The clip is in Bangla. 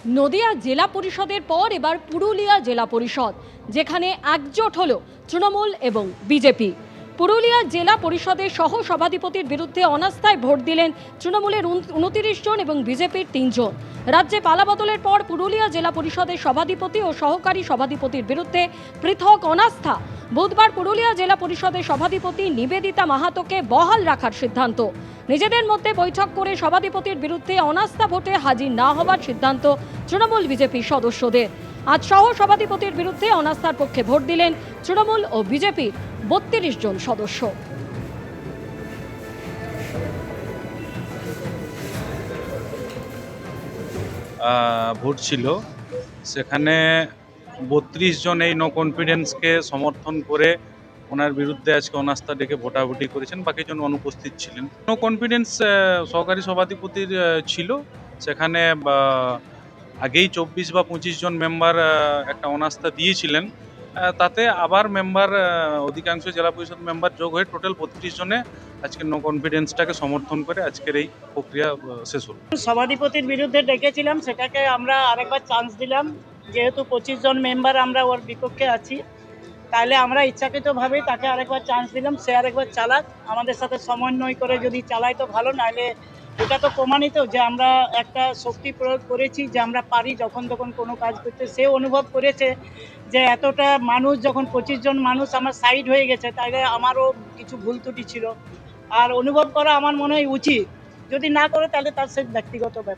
নদিয়া জেলা পরিষদের পর এবার পুরুলিয়া জেলা পরিষদ, যেখানে একজোট হলো তৃণমূল এবং বিজেপি। পুরুলিয়া জেলা পরিষদের সহ সভাধিপতির বিরুদ্ধে অনাস্থায় ভোট দিলেন তৃণমূলের 29 জন এবং বিজেপির 3 জন। রাজ্যে পালাবদলের পর পুরুলিয়া জেলা পরিষদের সভাধিপতি ও সহকারী সভাধিপতির বিরুদ্ধে পৃথক অনাস্থা। বুধবার পুরুলিয়া জেলা পরিষদের সভাধিপতি নিবেদিতা মাহাতোকে বহাল রাখার সিদ্ধান্ত। নিজেদের মধ্যে বৈঠক করে সভাধিপতির বিরুদ্ধে অনাস্থা ভোটে হাজির না হওয়ার সিদ্ধান্ত তৃণমূল বিজেপি সদস্যদের। আজ সহ সভাধিপতির বিরুদ্ধে অনাস্থার পক্ষে ভোট দিলেন তৃণমূল ও বিজেপির 32 জন সদস্য। ভোট ছিল, সেখানে 32 জন এই নো কনফিডেন্সকে সমর্থন করে ওনার বিরুদ্ধে আজকে অনাস্থা ডেকে ভোটাভুটি করেছেন। বাকিজন অনুপস্থিত ছিলেন। নো কনফিডেন্স সহকারী সভাধিপতির ছিল, সেখানে আগেই 24 বা 25 জন মেম্বার একটা অনাস্থা দিয়েছিলেন। তাতে আবার মেম্বার অধিকাংশ জেলা পরিষদ মেম্বার যোগ হয়ে টোটাল 32 জনে আজকে নো কনফিডেন্সটাকে সমর্থন করে আজকের এই প্রক্রিয়া শেষ হলো। সভাধিপতির বিরুদ্ধে ডেকেছিলাম, সেটাকে আমরা আরেকবার চান্স দিলাম। যেহেতু 25 জন মেম্বার আমরা ওর বিপক্ষে আছি, তাহলে আমরা ইচ্ছাকৃতভাবে তাকে আরেকবার চান্স দিলাম। সে আরেকবার চালাক, আমাদের সাথে সমন্বয় করে যদি চালায় তো ভালো, নাহলে এটা তো প্রমাণিত যে আমরা একটা শক্তি প্রয়োগ করেছি, যে আমরা পারি যখন তখন কোনো কাজ করতে। সে অনুভব করেছে যে এতটা মানুষ যখন 25 জন মানুষ আমার সাইড হয়ে গেছে, তাহলে আমারও কিছু ভুল ত্রুটি ছিল। আর অনুভব করা আমার মনে হয় উচিত, যদি না করে তাহলে তার সে ব্যক্তিগত ব্যাপার।